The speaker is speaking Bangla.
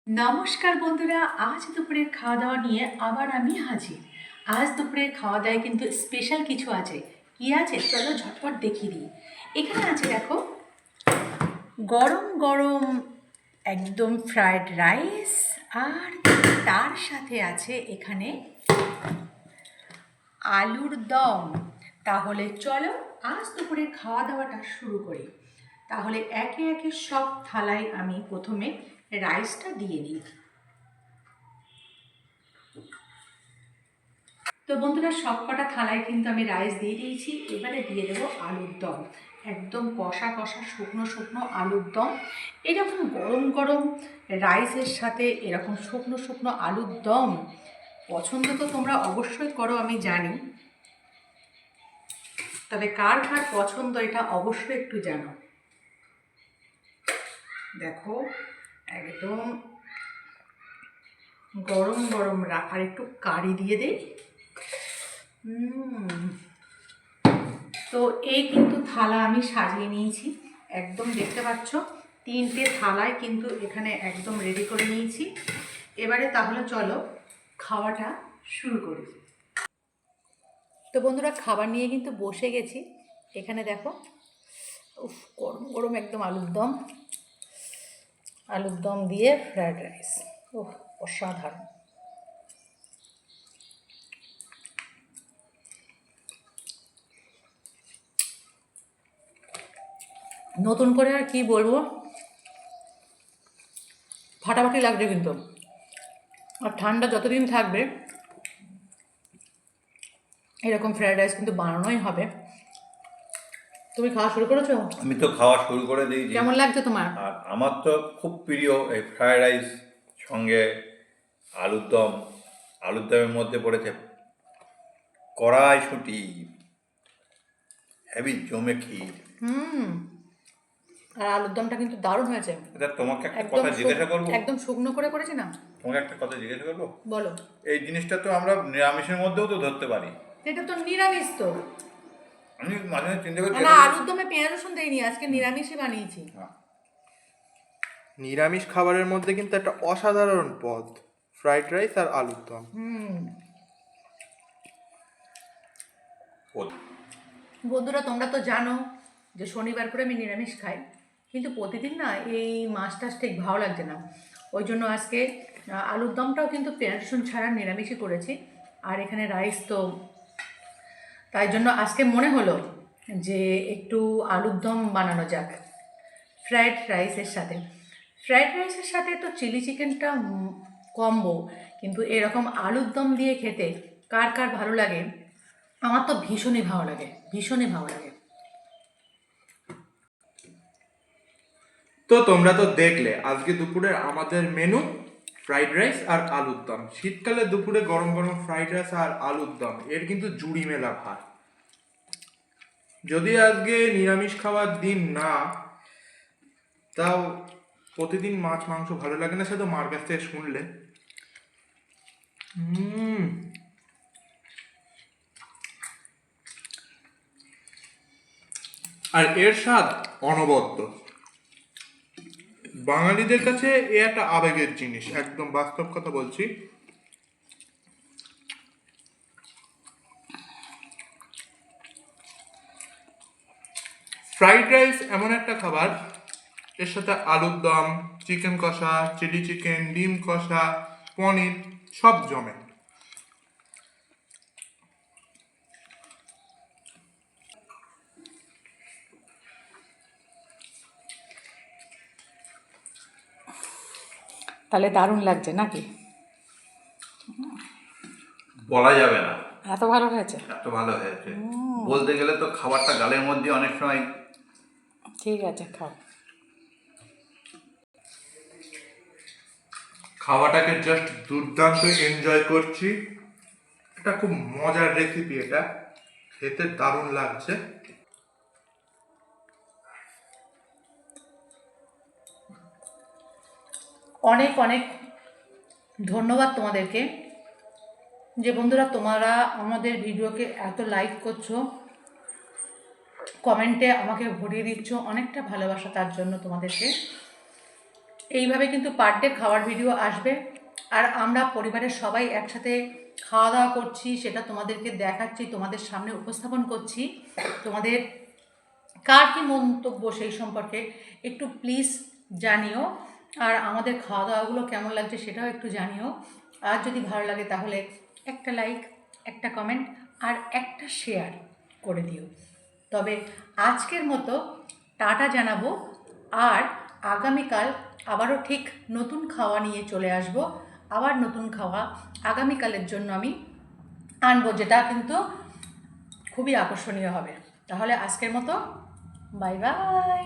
নমস্কার বন্ধুরা, আজ দুপুরের খাওয়া দাওয়া নিয়ে আবার আমি হাজির। আজ দুপুরের খাওয়া দাওয়ায় কিন্তু স্পেশাল কিছু আছে। কি আছে চলো ঝটপট দেখিয়ে দিই। এখানে আছে দেখো, গরম গরম একদম ফ্রায়েড রাইস, আর তার সাথে আছে এখানে আলুর দম। তাহলে চলো আজ দুপুরের খাওয়া দাওয়াটা শুরু করি। তাহলে একে একে সব থালায় আমি প্রথমে রাইসটা দিয়ে নিই। তো বন্ধুরা, সব কটা থালায় কিন্তু আমি রাইস দিয়ে দিয়েছি। এবারে দিয়ে দেবো আলুর দম, একদম কষা কষা শুকনো শুকনো আলুর দম। এরকম গরম গরম রাইসের সাথে এরকম শুকনো শুকনো আলুর দম পছন্দ তো তোমরা অবশ্যই করো, আমি জানি। তবে কার কার পছন্দ এটা অবশ্যই একটু জানো। দেখো একদম গরম গরম আর একটু কারি দিয়ে দেই। তো এই কিন্তু থালা আমি সাজিয়ে নিয়েছি, একদম দেখতে পাচ্ছ 3টে থালায় কিন্তু এখানে একদম রেডি করে নিয়েছি। এবারে তাহলে চলো খাওয়াটা শুরু করি। তো বন্ধুরা, খাবার নিয়ে কিন্তু বসে গেছি। এখানে দেখো, উফ, গরম গরম একদম আলুর দম দিয়ে ফ্রায়েড রাইস। ওহ, অসাধারণ। নতুন করে আর কি বলবো, ফাটাফাটি লাগছে কিন্তু। আর ঠান্ডা যতদিন থাকবে এরকম ফ্রায়েড রাইস কিন্তু বানানোই হবে। তুমি খাওয়া শুরু করেছো? আমি তো খাওয়া শুরু করে দিয়েছি। কেমন লাগছে তোমার? আর আমার তো খুব প্রিয় এই ফ্রায়েড রাইস, সঙ্গে আলুর দম। আলুর দমের মধ্যে পড়েছে কড়াইশুঁটি, হেভি জমে ক্ষীর। আর আলুর দমটা কিন্তু দারুণ হয়েছে। এটা তোমাকে একটা একদম কথা জিজ্ঞাসা করবো? একদম শুকনো করে করেছি না? তোমাকে একটা কথা জিজ্ঞাসা করবো? বলো। এই জিনিসটা তো আমরা নিরামিষের মধ্যেও তো ধরতে পারি। এটা তো নিরামিষ তো। আমি মাঝে মাঝে চিন্তা করছি না, আলুর দমে পেঁয়াজ রসুন দেইনি, আজকে নিরামিষই বানিয়েছি। হ্যাঁ। নিরামিষ খাবারের মধ্যে কিন্তু একটা অসাধারণ পদ, ফ্রাইড রাইস আর আলুর দম। বন্ধুরা, তোমরা তো জানো যে শনিবার করে আমি নিরামিষ খাই, কিন্তু প্রতিদিন না এই মাছটা ঠিক ভালো লাগছে না। ওই জন্য আজকে আলুর দমটাও কিন্তু পেঁয়াজ রসুন ছাড়া নিরামিষই করেছি। আর এখানে রাইস তো, তাই জন্য আজকে মনে হলো যে একটু আলুর দম বানানো যাক ফ্রায়েড রাইসের সাথে। ফ্রায়েড রাইসের সাথে তো চিলি চিকেনটা কম্বো, কিন্তু এরকম আলুর দম দিয়ে খেতে কার কার ভালো লাগে? আমার তো ভীষণই ভালো লাগে, ভীষণই ভালো লাগে। তো তোমরা তো দেখলে আজকে দুপুরের আমাদের মেনু ফ্রাইড রাইস আর আলুর দম। শীতকালে দুপুরে গরম গরম ফ্রাইড রাইস আর আলুর দম, এর কিন্তু জুড়ি মেলা ভাত। যদি আজকে নিরামিষ খাওয়ার দিন না, তাও প্রতিদিন মাছ মাংস ভালো লাগে না, সেটা মার কাছ থেকে শুনলে। আর এর স্বাদ অনবদ্য। বাঙালিদের কাছে এ একটা আবেগের জিনিস, একদম বাস্তব কথা বলছি। ফ্রাইড রাইস এমন একটা খাবার, এর সাথে আলুর দম, চিকেন কষা, চিলি চিকেন, ডিম কষা, পনির সব জমে। তাহলে দারুণ লাগছে নাকি? বলা যাবে না, এত ভালো হয়েছে। এত ভালো হয়েছে। বলতে গেলে তো খাবারটা গালের মধ্যে অনেক সময়। ঠিক আছে, খাও। খাওয়াটাকে জাস্ট দুর্দান্ত এনজয় করছি। এটা খুব মজার রেসিপি, এটা খেতে দারুণ লাগছে। অনেক অনেক ধন্যবাদ তোমাদেরকে, যে বন্ধুরা তোমরা আমাদের ভিডিওকে এত লাইক করছো, কমেন্টে আমাকে ভরিয়ে দিচ্ছ অনেকটা ভালোবাসা, তার জন্য তোমাদেরকে এইভাবে কিন্তু পার ডে খাওয়ার ভিডিও আসবে, আর আমরা পরিবারের সবাই একসাথে খাওয়া দাওয়া করছি, সেটা তোমাদেরকে দেখাচ্ছি, তোমাদের সামনে উপস্থাপন করছি। তোমাদের কার কী মন্তব্য সেই সম্পর্কে একটু প্লিজ জানিও, আর আমাদের খাওয়া দাওয়াগুলো কেমন লাগছে সেটাও একটু জানিও। আর যদি ভালো লাগে তাহলে একটা লাইক, একটা কমেন্ট আর একটা শেয়ার করে দিও। তবে আজকের মতো টাটা জানাবো, আর আগামীকাল আবারও ঠিক নতুন খাওয়া নিয়ে চলে আসব। আবার নতুন খাওয়া আগামীকালের জন্য আমি আনবো, যেটা কিন্তু খুবই আকর্ষণীয় হবে। তাহলে আজকের মতো বাই বাই।